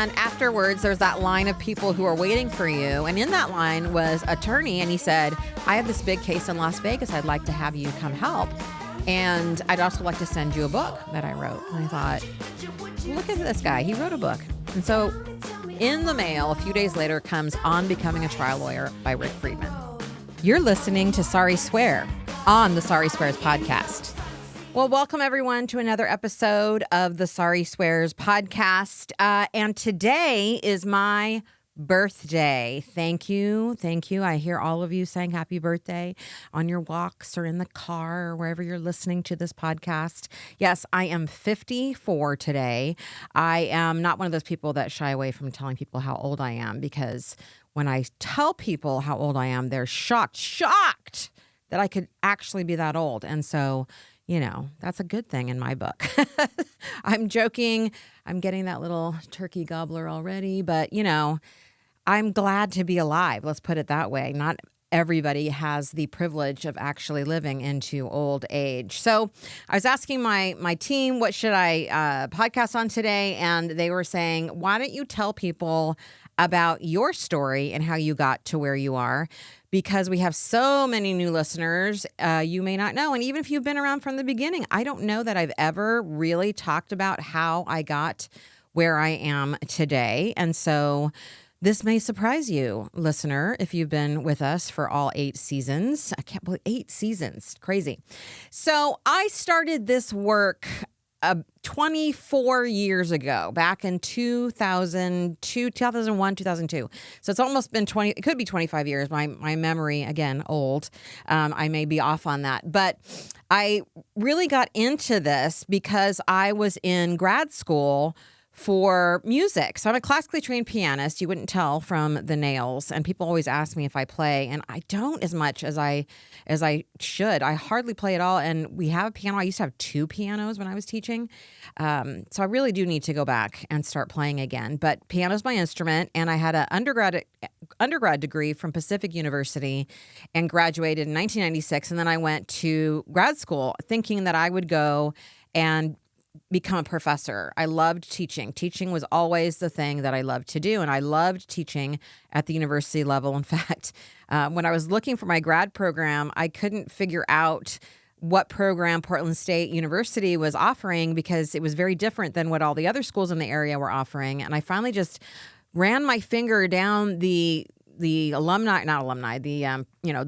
And afterwards, there's that line of people who are waiting for you. And in that line was an attorney. And he said, I have this big case in Las Vegas. I'd like to have you come help. And I'd also like to send you a book that I wrote. And I thought, look at this guy. He wrote a book. And so in the mail, a few days later, comes On Becoming a Trial Lawyer by Rick Friedman. You're listening to Sari Swear on the Sari Swears podcast. Well, welcome everyone to another episode of the Sari Swears podcast. And today is my birthday. Thank you. Thank you. I hear all of you saying happy birthday on your walks or in the car or wherever you're listening to this podcast. Yes, I am 54 today. I am not one of those people that shy away from telling people how old I am, because when I tell people how old I am, they're shocked that I could actually be that old. And so, you know, that's a good thing in my book. I'm joking. I'm getting that little turkey gobbler already, but you know, I'm glad to be alive. Let's put it that way. Not everybody has the privilege of actually living into old age. So I was asking my team, what should I podcast on today? And they were saying, why don't you tell people about your story and how you got to where you are? Because we have so many new listeners, you may not know. And even if you've been around from the beginning, I don't know that I've ever really talked about how I got where I am today. And so this may surprise you, listener, if you've been with us for all 8 seasons. I can't believe 8 seasons. Crazy. So I started this work 24 years ago, back in 2002, 2001, 2002. So it's almost been 20, it could be 25 years. My memory, again, old. I may be off on that. But I really got into this because I was in grad school for music. So I'm a classically trained pianist. You wouldn't tell from the nails. And people always ask me if I play, and I don't as much as I should. I hardly play at all. And we have a piano. I used to have 2 pianos when I was teaching. So I really do need to go back and start playing again. But piano's my instrument, and I had an undergrad degree from Pacific University and graduated in 1996. And then I went to grad school thinking that I would go and become a professor. I loved teaching. Teaching was always the thing that I loved to do. And I loved teaching at the university level. In fact, when I was looking for my grad program, I couldn't figure out what program Portland State University was offering because it was very different than what all the other schools in the area were offering. And I finally just ran my finger down the the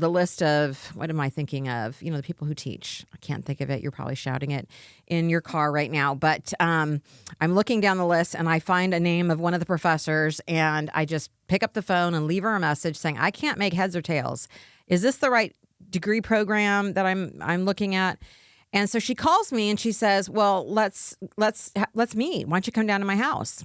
list of, what am I thinking of? You know, the people who teach. I can't think of it. You're probably shouting it in your car right now. But I'm looking down the list and I find a name of one of the professors, and I just pick up the phone and leave her a message saying, I can't make heads or tails. Is this the right degree program that I'm looking at? And so she calls me and she says, well, let's meet. Why don't you come down to my house?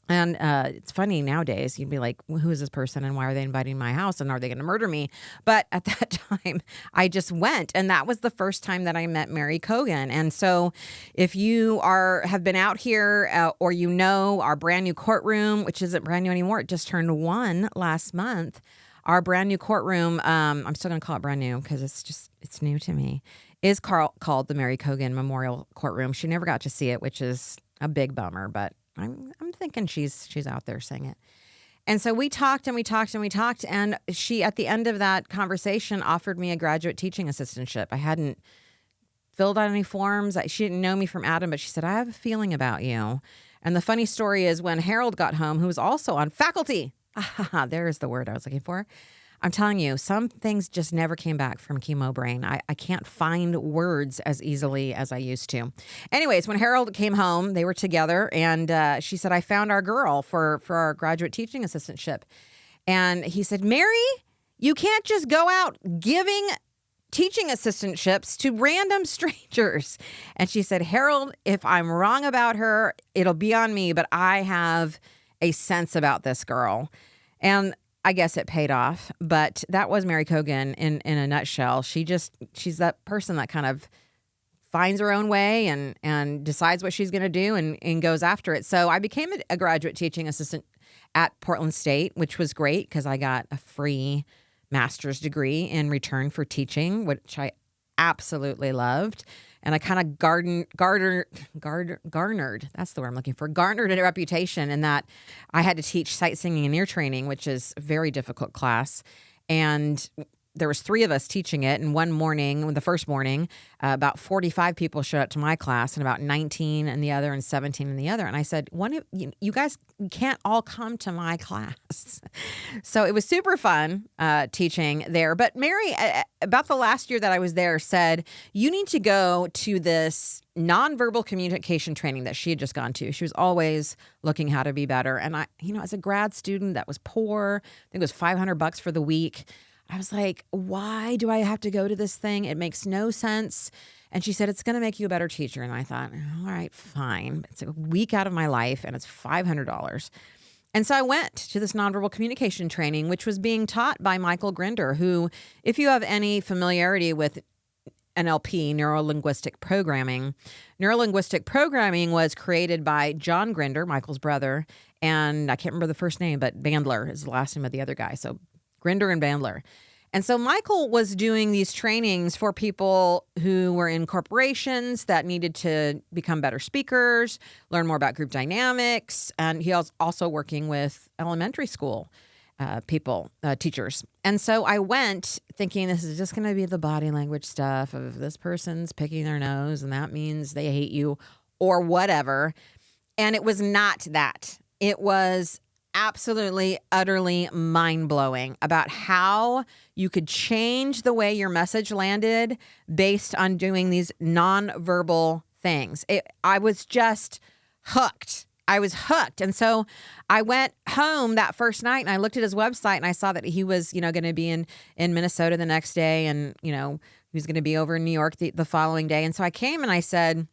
And it's funny nowadays, you'd be like, well, who is this person and why are they inviting my house and are they going to murder me? But at that time, I just went. And that was the first time that I met Mary Cogan. And so if you have been out here or you know our brand new courtroom, which isn't brand new anymore, it just turned 1 last month. Our brand new courtroom, I'm still going to call it brand new because it's new to me, is called the Mary Cogan Memorial Courtroom. She never got to see it, which is a big bummer, but I'm thinking she's out there saying it. And so we talked and we talked and we talked. And she, at the end of that conversation, offered me a graduate teaching assistantship. I hadn't filled out any forms. She didn't know me from Adam, but she said, I have a feeling about you. And the funny story is when Harold got home, who was also on faculty, there's the word I was looking for. I'm telling you, some things just never came back from chemo brain. I can't find words as easily as I used to. Anyways, when Harold came home, they were together, and she said, I found our girl for our graduate teaching assistantship. And he said, Mary, you can't just go out giving teaching assistantships to random strangers. And she said, Harold, if I'm wrong about her, it'll be on me, but I have a sense about this girl. And I guess it paid off, but that was Mary Cogan in a nutshell. She's that person that kind of finds her own way and decides what she's going to do and goes after it. So I became a graduate teaching assistant at Portland State, which was great because I got a free master's degree in return for teaching, which I absolutely loved. And I kind of garnered, that's the word I'm looking for, garnered a reputation in that I had to teach sight singing and ear training, which is a very difficult class. And there was 3 of us teaching it. And one morning, the first morning, about 45 people showed up to my class and about 19 in the other and 17 in the other. And I said, you guys can't all come to my class. So it was super fun teaching there. But Mary, about the last year that I was there, said, you need to go to this nonverbal communication training that she had just gone to. She was always looking how to be better. And I, as a grad student that was poor, I think it was $500 for the week. I was like, why do I have to go to this thing? It makes no sense. And she said, it's going to make you a better teacher. And I thought, all right, fine. It's a week out of my life and it's $500. And so I went to this nonverbal communication training, which was being taught by Michael Grinder, who, if you have any familiarity with NLP, neuro-linguistic programming was created by John Grinder, Michael's brother, and I can't remember the first name, but Bandler is the last name of the other guy. So Grinder and Bandler. And so Michael was doing these trainings for people who were in corporations that needed to become better speakers, learn more about group dynamics. And he was also working with elementary school teachers. And so I went thinking this is just going to be the body language stuff of this person's picking their nose and that means they hate you or whatever. And it was not that. It was absolutely, utterly mind-blowing about how you could change the way your message landed based on doing these nonverbal things. I was just hooked. I was hooked. And so I went home that first night and I looked at his website and I saw that he was, going to be in Minnesota the next day and, he was going to be over in New York the following day. And so I came and I said,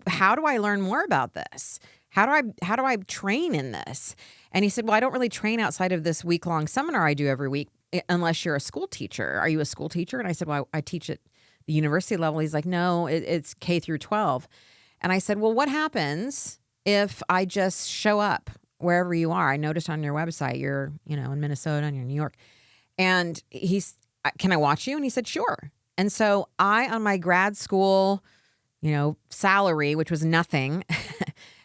how do I learn more about this? How do I train in this? And he said, well, I don't really train outside of this week-long seminar I do every week unless you're a school teacher. Are you a school teacher? And I said, well, I teach at the university level. He's like, no, it's K through 12. And I said, well, what happens if I just show up wherever you are? I noticed on your website you're, in Minnesota and you're in New York. And can I watch you? And he said, sure. And so on my grad school, salary, which was nothing,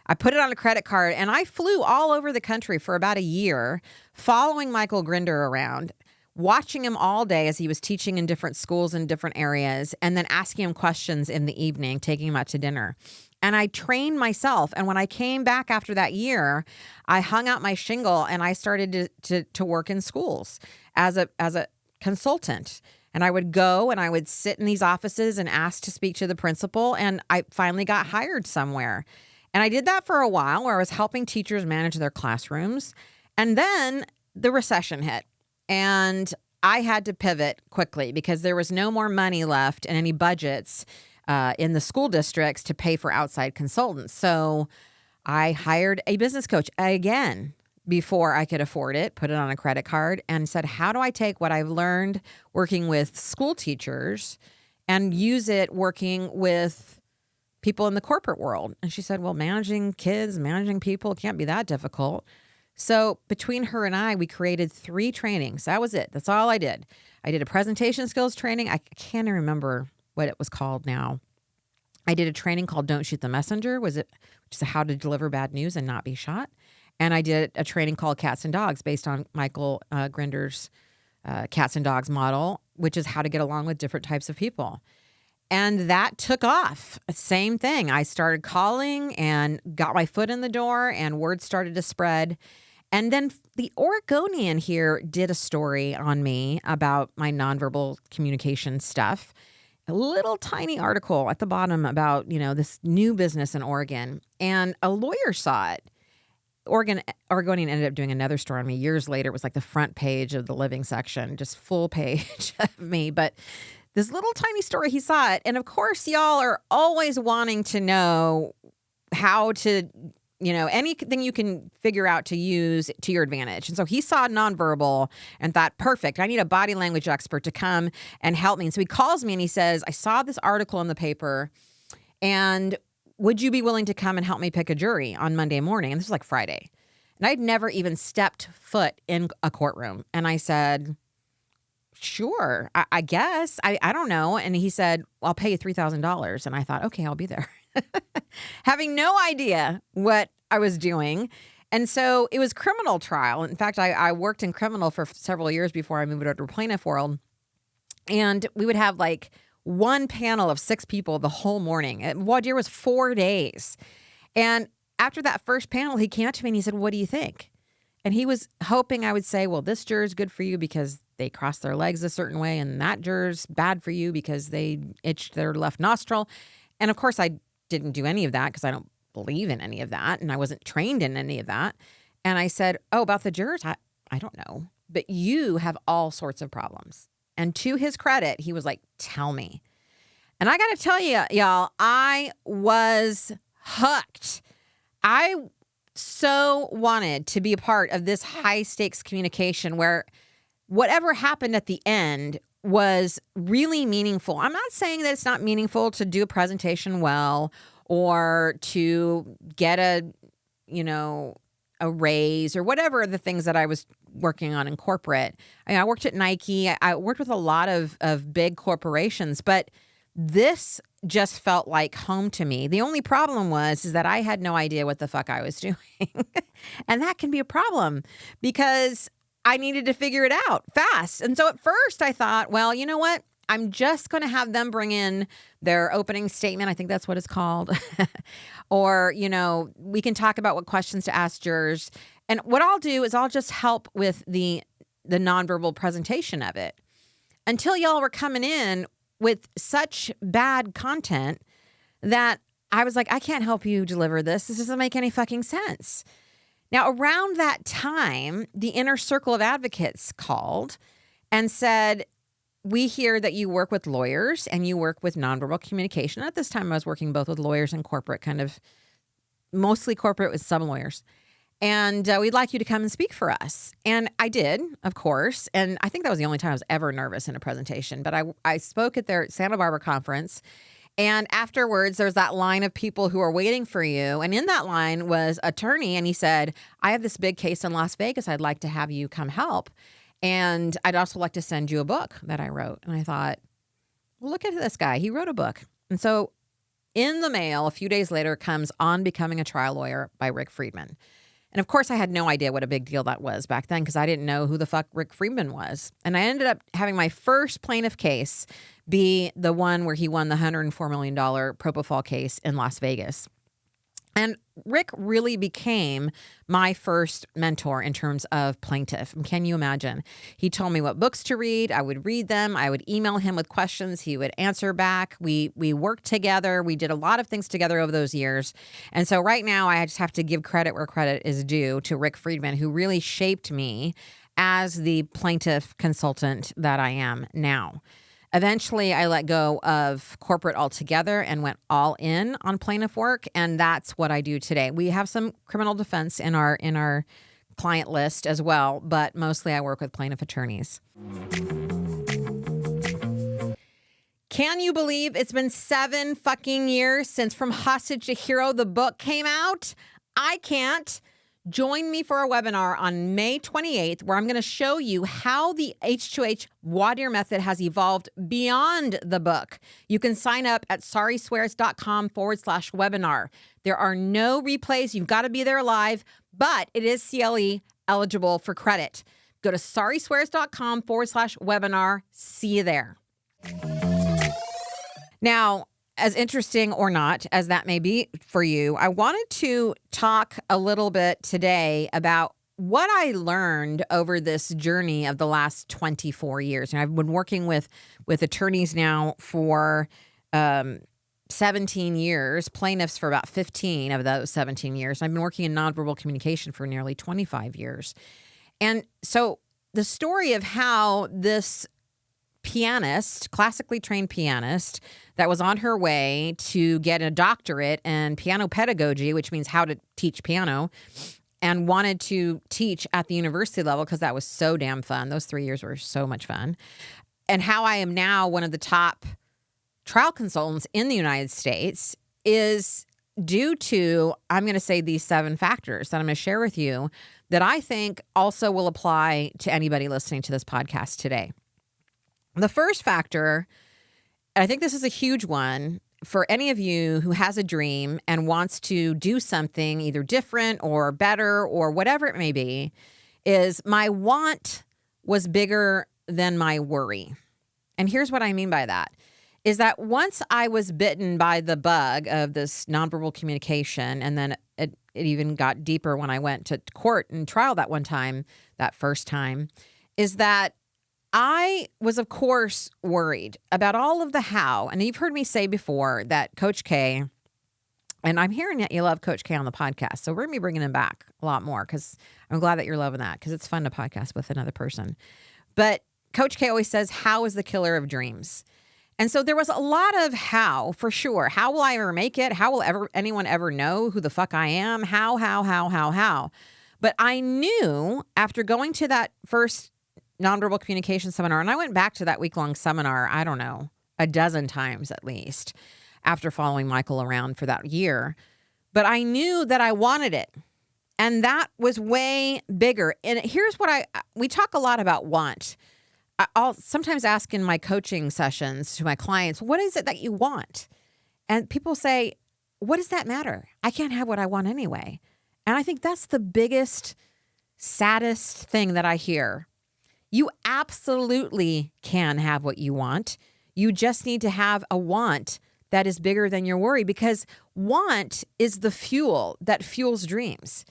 I put it on a credit card and I flew all over the country for about a year, following Michael Grinder around, watching him all day as he was teaching in different schools in different areas, and then asking him questions in the evening, taking him out to dinner. And I trained myself. And when I came back after that year, I hung out my shingle and I started to work in schools as a consultant. And I would go and I would sit in these offices and ask to speak to the principal. And I finally got hired somewhere. And I did that for a while where I was helping teachers manage their classrooms. And then the recession hit and I had to pivot quickly because there was no more money left in any budgets in the school districts to pay for outside consultants. So I hired a business coach again before I could afford it, put it on a credit card, and said, how do I take what I've learned working with school teachers and use it working with people in the corporate world? And she said, well, managing kids, managing people, it can't be that difficult. So between her and I, we created 3 trainings. That was it. That's all I did. I did a presentation skills training. I can't even remember what it was called now. I did a training called Don't Shoot the Messenger, which is how to deliver bad news and not be shot. And I did a training called Cats and Dogs based on Michael Grinder's Cats and Dogs model, which is how to get along with different types of people. And that took off. Same thing. I started calling and got my foot in the door and word started to spread. And then the Oregonian here did a story on me about my nonverbal communication stuff. A little tiny article at the bottom about, this new business in Oregon. And a lawyer saw it. Oregonian ended up doing another story on me years later. It was like the front page of the living section, just full page of me. But this little tiny story, he saw it. And of course, y'all are always wanting to know how to, anything you can figure out to use to your advantage. And so he saw nonverbal and thought, perfect, I need a body language expert to come and help me. And so he calls me and he says, I saw this article in the paper and would you be willing to come and help me pick a jury on Monday morning? And this was like Friday. And I'd never even stepped foot in a courtroom. And I said, sure, I guess. I don't know. And he said, I'll pay you $3,000. And I thought, okay, I'll be there. Having no idea what I was doing. And so it was criminal trial. In fact, I worked in criminal for several years before I moved over to plaintiff world. And we would have like one panel of 6 people the whole morning. Voir dire was 4 days. And after that first panel, he came up to me and he said, what do you think? And he was hoping I would say, well, this juror's good for you because they crossed their legs a certain way, and that juror's bad for you because they itched their left nostril. And of course, I didn't do any of that because I don't believe in any of that, and I wasn't trained in any of that. And I said, oh, about the jurors, I don't know. But you have all sorts of problems. And to his credit, he was like, tell me. And I got to tell you, y'all, I was hooked. I so wanted to be a part of this high stakes communication where whatever happened at the end was really meaningful. I'm not saying that it's not meaningful to do a presentation well or to get a raise or whatever the things that I was working on in corporate. I worked at Nike. I worked with a lot of big corporations, but this just felt like home to me. The only problem is that I had no idea what the fuck I was doing. And that can be a problem because I needed to figure it out fast. And so at first I thought, well, you know what? I'm just going to have them bring in their opening statement. I think that's what it's called. Or, we can talk about what questions to ask jurors. And what I'll do is I'll just help with the nonverbal presentation of it until y'all were coming in with such bad content that I was like, I can't help you deliver this. This doesn't make any fucking sense. Now, around that time, the inner circle of advocates called and said, we hear that you work with lawyers and you work with nonverbal communication. At this time, I was working both with lawyers and corporate, kind of mostly corporate with some lawyers. And we'd like you to come and speak for us. And I did, of course. And I think that was the only time I was ever nervous in a presentation. But I spoke at their Santa Barbara conference. And afterwards, there was that line of people who are waiting for you. And in that line was an attorney. And he said, I have this big case in Las Vegas. I'd like to have you come help. And I'd also like to send you a book that I wrote. And I thought, well, look at this guy. He wrote a book. And so in the mail, a few days later, comes On Becoming a Trial Lawyer by Rick Friedman. And of course, I had no idea what a big deal that was back then because I didn't know who the fuck Rick Friedman was. And I ended up having my first plaintiff case be the one where he won the $104 million propofol case in Las Vegas. And Rick really became my first mentor in terms of plaintiff. Can you imagine? He told me what books to read. I would read them. I would email him with questions. He would answer back. We worked together. We did a lot of things together over those years. And so right now, I just have to give credit where credit is due to Rick Friedman, who really shaped me as the plaintiff consultant that I am now. Eventually, I let go of corporate altogether and went all in on plaintiff work, and that's what I do today. We have some criminal defense in our client list as well, but mostly I work with plaintiff attorneys. Can you believe it's been 7 fucking years since From Hostage to Hero, the book came out? I can't. Join me for a webinar on May 28th, where I'm going to show you how the H2H Voir Dire method has evolved beyond the book. You can sign up at sariswears.com/webinar. There are no replays. You've got to be there live, but it is CLE eligible for credit. Go to sariswears.com/webinar. See you there. Now, as interesting or not as that may be for you, I wanted to talk a little bit today about what I learned over this journey of the last 24 years. And I've been working with attorneys now for 17 years, plaintiffs for about 15 of those 17 years. I've been working in nonverbal communication for nearly 25 years. And so the story of how this pianist, classically trained pianist, that was on her way to get a doctorate in piano pedagogy, which means how to teach piano, and wanted to teach at the university level because that was so damn fun. Those 3 years were so much fun. And how I am now one of the top trial consultants in the United States is due to, I'm going to say, these 7 factors that I'm going to share with you that I think also will apply to anybody listening to this podcast today. The first factor, I think this is a huge one for any of you who has a dream and wants to do something either different or better or whatever it may be, is my want was bigger than my worry. And here's what I mean by that, is that once I was bitten by the bug of this nonverbal communication, and then it even got deeper when I went to court and trial that one time, that first time, is that I was, of course, worried about all of the how. And you've heard me say before that Coach K, and I'm hearing that you love Coach K on the podcast, so we're going to be bringing him back a lot more because I'm glad that you're loving that because it's fun to podcast with another person. But Coach K always says, how is the killer of dreams? And so there was a lot of how, for sure. How will I ever make it? How will anyone ever know who the fuck I am? How? But I knew after going to that first nonverbal communication seminar, and I went back to that week-long seminar, I don't know, a dozen times at least, after following Michael around for that year. But I knew that I wanted it. And that was way bigger. And here's what we talk a lot about want. I'll sometimes ask in my coaching sessions to my clients, what is it that you want? And people say, what does that matter? I can't have what I want anyway. And I think that's the biggest, saddest thing that I hear. You absolutely can have what you want. You just need to have a want that is bigger than your worry, because want is the fuel that fuels dreams.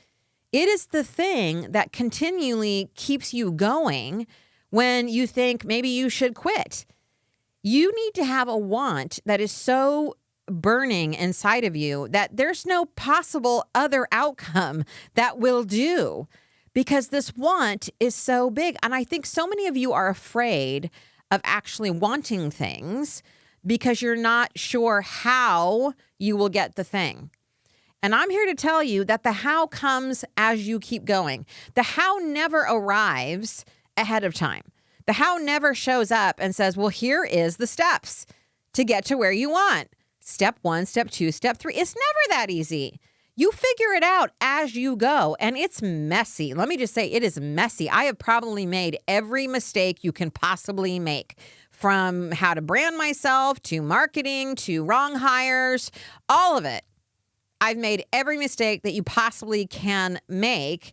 It is the thing that continually keeps you going when you think maybe you should quit. You need to have a want that is so burning inside of you that there's no possible other outcome that will do, because this want is so big. And I think so many of you are afraid of actually wanting things because you're not sure how you will get the thing. And I'm here to tell you that the how comes as you keep going. The how never arrives ahead of time. The how never shows up and says, well, here is the steps to get to where you want. Step 1, step 2, step 3. It's never that easy. You figure it out as you go, and it's messy. Let me just say, it is messy. I have probably made every mistake you can possibly make, from how to brand myself, to marketing, to wrong hires, all of it. I've made every mistake that you possibly can make,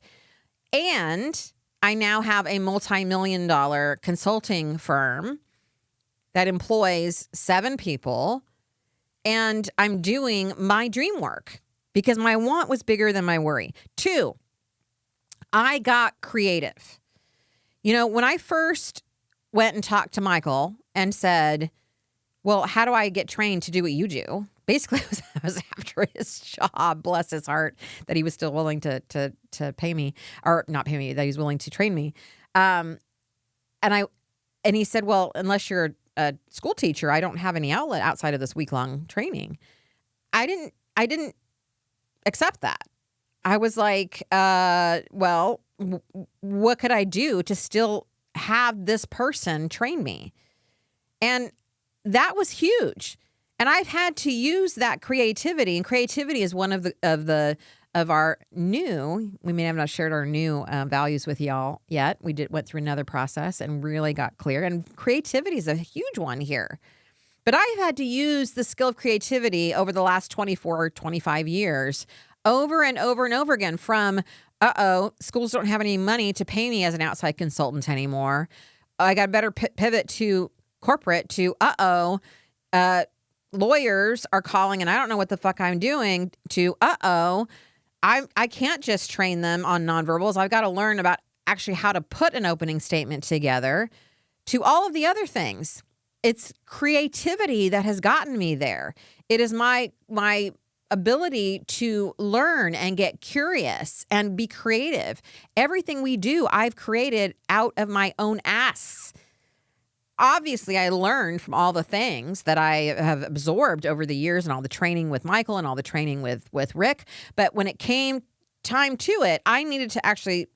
and I now have a multi-million-dollar consulting firm that employs 7 people, and I'm doing my dream work because my want was bigger than my worry. 2, I got creative. You know, when I first went and talked to Michael and said, well, how do I get trained to do what you do? Basically, I was after his job, bless his heart, that he was still willing to pay me, or not pay me, that he's willing to train me. And he said, well, unless you're a school teacher, I don't have any outlet outside of this week-long training. I didn't accept that. I was like, well, what could I do to still have this person train me? And that was huge. And I've had to use that creativity, and creativity is one of our new. We may have not shared our new values with y'all yet. We went through another process and really got clear. And creativity is a huge one here. But I've had to use the skill of creativity over the last 24 or 25 years, over and over and over again. From schools don't have any money to pay me as an outside consultant anymore. I got a better pivot to corporate. To lawyers are calling and I don't know what the fuck I'm doing, to I can't just train them on nonverbals. I've got to learn about actually how to put an opening statement together, to all of the other things. It's creativity that has gotten me there. It is my ability to learn and get curious and be creative. Everything we do, I've created out of my own ass. Obviously, I learned from all the things that I have absorbed over the years and all the training with Michael and all the training with Rick. But when it came time to it, I needed to actually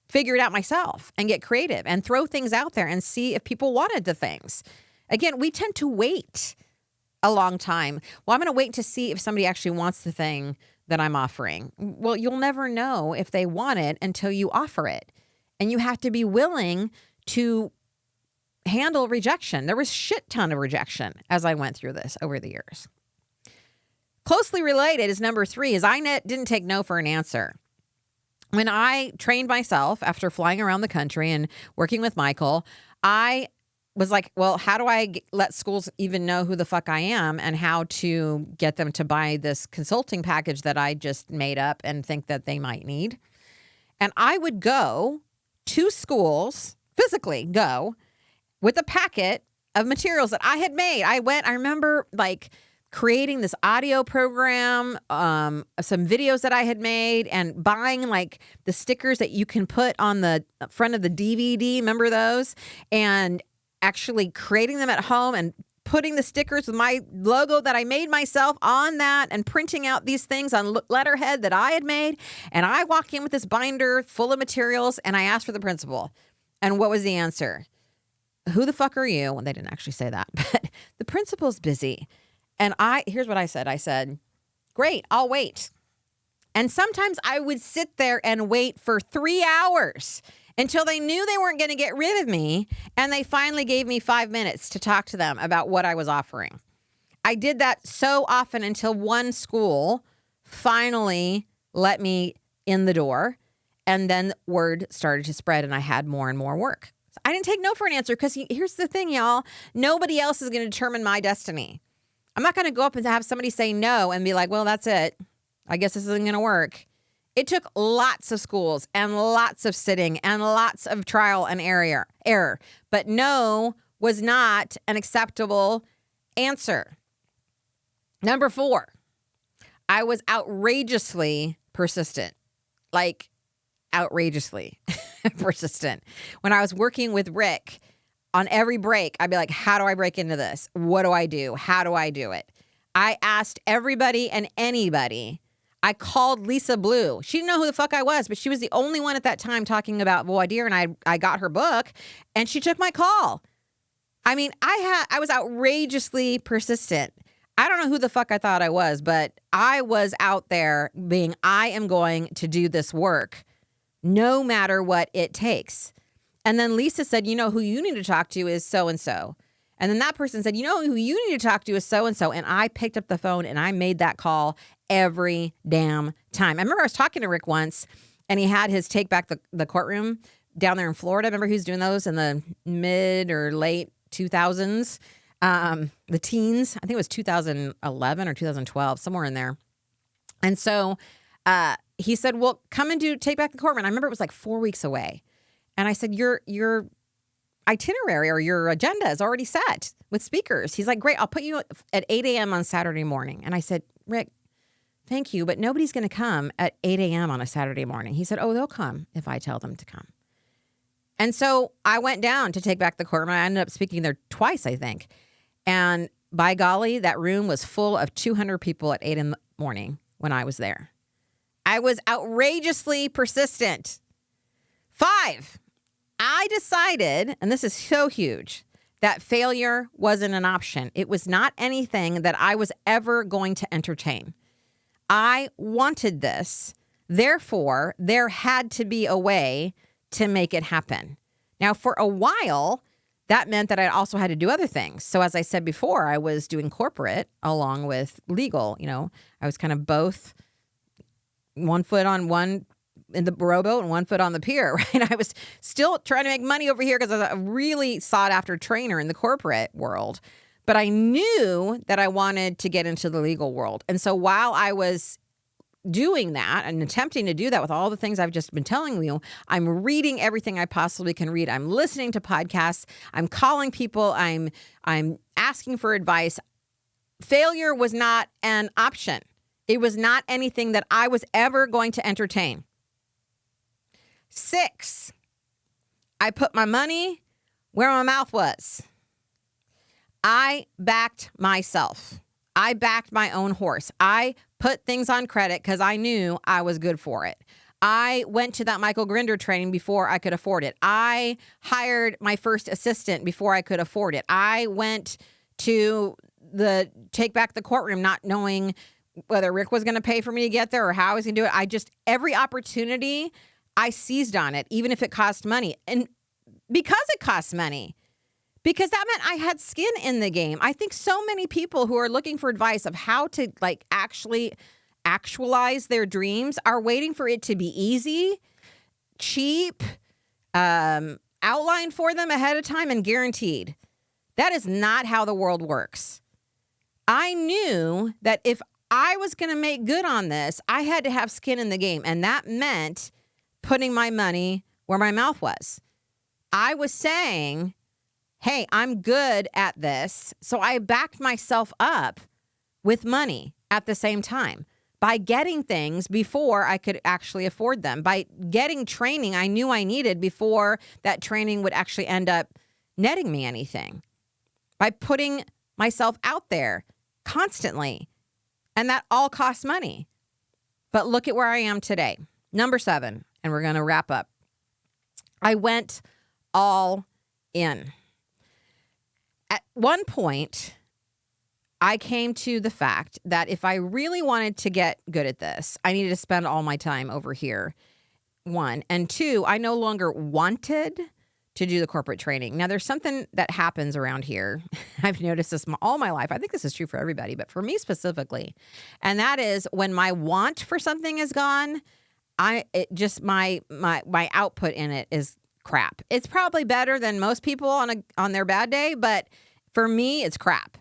figure it out myself and get creative and throw things out there and see if people wanted the things. Again, we tend to wait a long time. Well, I'm going to wait to see if somebody actually wants the thing that I'm offering. Well, you'll never know if they want it until you offer it. And you have to be willing to handle rejection. There was shit ton of rejection as I went through this over the years. Closely related is number 3 is I didn't take no for an answer. When I trained myself after flying around the country and working with Michael, I was like, well, how do I let schools even know who the fuck I am and how to get them to buy this consulting package that I just made up and think that they might need? And I would go to schools, physically go, with a packet of materials that I had made. I remember like creating this audio program, some videos that I had made, and buying like the stickers that you can put on the front of the DVD. Remember those? And actually creating them at home and putting the stickers with my logo that I made myself on that and printing out these things on letterhead that I had made. And I walked in with this binder full of materials and I asked for the principal. And what was the answer? Who the fuck are you? Well, they didn't actually say that, but the principal's busy. And here's what I said. I said, great, I'll wait. And sometimes I would sit there and wait for 3 hours until they knew they weren't going to get rid of me. And they finally gave me 5 minutes to talk to them about what I was offering. I did that so often until one school finally let me in the door. And then word started to spread and I had more and more work. So I didn't take no for an answer because here's the thing, y'all. Nobody else is going to determine my destiny. I'm not going to go up and have somebody say no and be like, well, that's it. I guess this isn't going to work. It took lots of schools and lots of sitting and lots of trial and error. But no was not an acceptable answer. Number 4, I was outrageously persistent. Like outrageously persistent. When I was working with Rick, on every break, I'd be like, how do I break into this? What do I do? How do I do it? I asked everybody and anybody. I called Lisa Blue. She didn't know who the fuck I was, but she was the only one at that time talking about Voir Dire, and I got her book, and she took my call. I mean, I was outrageously persistent. I don't know who the fuck I thought I was, but I was out there being, I am going to do this work no matter what it takes. And then Lisa said, you know, who you need to talk to is so-and-so. And then that person said, you know, who you need to talk to is so-and-so. And I picked up the phone and I made that call every damn time. I remember I was talking to Rick once and he had his Take Back the Courtroom down there in Florida. Remember he was doing those in the mid or late 2000s, the teens. I think it was 2011 or 2012, somewhere in there. And so he said, well, come and do Take Back the Courtroom. And I remember it was like 4 weeks away. And I said, your itinerary or your agenda is already set with speakers. He's like, great, I'll put you at 8 a.m. on Saturday morning. And I said, Rick, thank you, but nobody's going to come at 8 a.m. on a Saturday morning. He said, oh, they'll come if I tell them to come. And so I went down to Take Back the Courtroom. I ended up speaking there twice, I think. And by golly, that room was full of 200 people at 8 in the morning when I was there. I was outrageously persistent. 5, I decided, and this is so huge, that failure wasn't an option. It was not anything that I was ever going to entertain. I wanted this. Therefore, there had to be a way to make it happen. Now, for a while, that meant that I also had to do other things. So as I said before, I was doing corporate along with legal. You know, I was kind of both, one foot on one in the rowboat and one foot on the pier, right? I was still trying to make money over here because I was a really sought after trainer in the corporate world. But I knew that I wanted to get into the legal world. And so while I was doing that and attempting to do that with all the things I've just been telling you, I'm reading everything I possibly can read. I'm listening to podcasts. I'm calling people. I'm asking for advice. Failure was not an option. It was not anything that I was ever going to entertain. 6, I put my money where my mouth was. I backed myself. I backed my own horse. I put things on credit because I knew I was good for it. I went to that Michael Grinder training before I could afford it. I hired my first assistant before I could afford it. I went to the Take Back the Courtroom not knowing whether Rick was going to pay for me to get there or how I was going to do it. Every opportunity, I seized on it, even if it cost money. And because it costs money, because that meant I had skin in the game. I think so many people who are looking for advice of how to like actually actualize their dreams are waiting for it to be easy, cheap, outlined for them ahead of time and guaranteed. That is not how the world works. I knew that if I was going to make good on this, I had to have skin in the game. And that meant putting my money where my mouth was. I was saying, hey, I'm good at this. So I backed myself up with money at the same time by getting things before I could actually afford them, by getting training I knew I needed before that training would actually end up netting me anything, by putting myself out there constantly. And that all costs money. But look at where I am today. Number 7, and we're going to wrap up. I went all in. At one point, I came to the fact that if I really wanted to get good at this, I needed to spend all my time over here. 1. And 2, I no longer wanted to do the corporate training. Now, there's something that happens around here. I've noticed this all my life. I think this is true for everybody, but for me specifically. And that is when my want for something is gone, my output in it is crap. It's probably better than most people on their bad day, but for me, it's crap.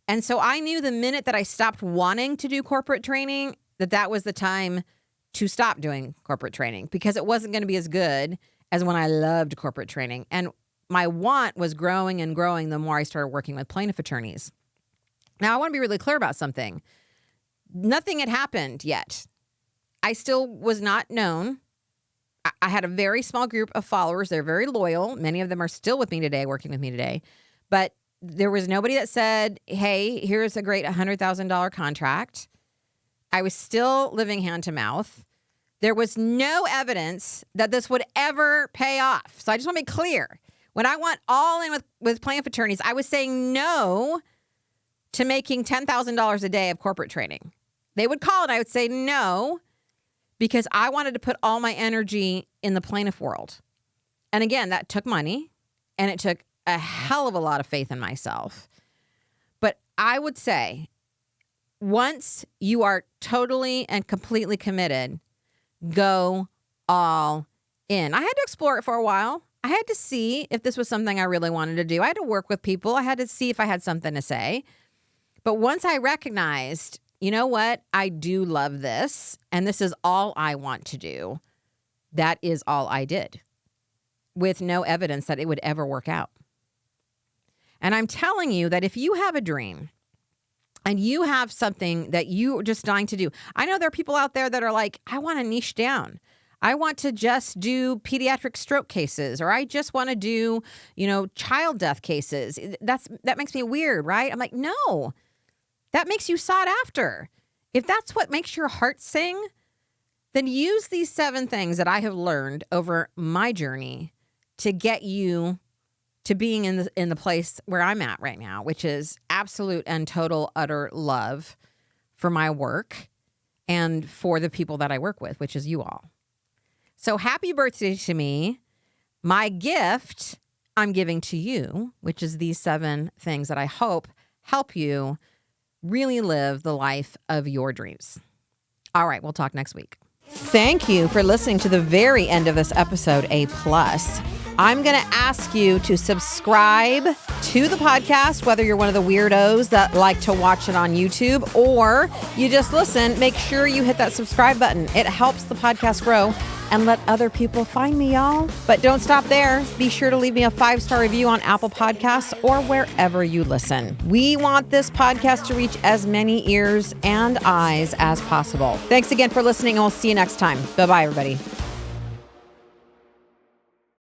And so I knew the minute that I stopped wanting to do corporate training, that was the time to stop doing corporate training, because it wasn't going to be as good as when I loved corporate training. And my want was growing and growing the more I started working with plaintiff attorneys. Now, I want to be really clear about something. Nothing had happened yet. I still was not known. I had a very small group of followers. They're very loyal. Many of them are still with me today, working with me today. But there was nobody that said, hey, here's a great $100,000 contract. I was still living hand to mouth. There was no evidence that this would ever pay off. So I just want to be clear. When I went all in with plaintiff attorneys, I was saying no to making $10,000 a day of corporate training. They would call and I would say no, because I wanted to put all my energy in the plaintiff world. And again, that took money and it took a hell of a lot of faith in myself. But I would say once you are totally and completely committed, go all in. I had to explore it for a while. I had to see if this was something I really wanted to do. I had to work with people. I had to see if I had something to say. But once I recognized, you know what? I do love this, and this is all I want to do. That is all I did, with no evidence that it would ever work out. And I'm telling you that if you have a dream and you have something that you are just dying to do. I know there are people out there that are like, I want to niche down. I want to just do pediatric stroke cases, or I just want to do, child death cases. That makes me weird, right? I'm like, no, that makes you sought after. If that's what makes your heart sing, then use these 7 things that I have learned over my journey to get you to being in the place where I'm at right now, which is absolute and total utter love for my work and for the people that I work with, which is you all. So happy birthday to me. My gift I'm giving to you, which is these 7 things that I hope help you really live the life of your dreams. All right, we'll talk next week. Thank you for listening to the very end of this episode, A+. I'm going to ask you to subscribe to the podcast, whether you're one of the weirdos that like to watch it on YouTube or you just listen. Make sure you hit that subscribe button. It helps the podcast grow and let other people find me, y'all. But don't stop there. Be sure to leave me a 5-star review on Apple Podcasts or wherever you listen. We want this podcast to reach as many ears and eyes as possible. Thanks again for listening, and we'll see you next time. Bye-bye, everybody.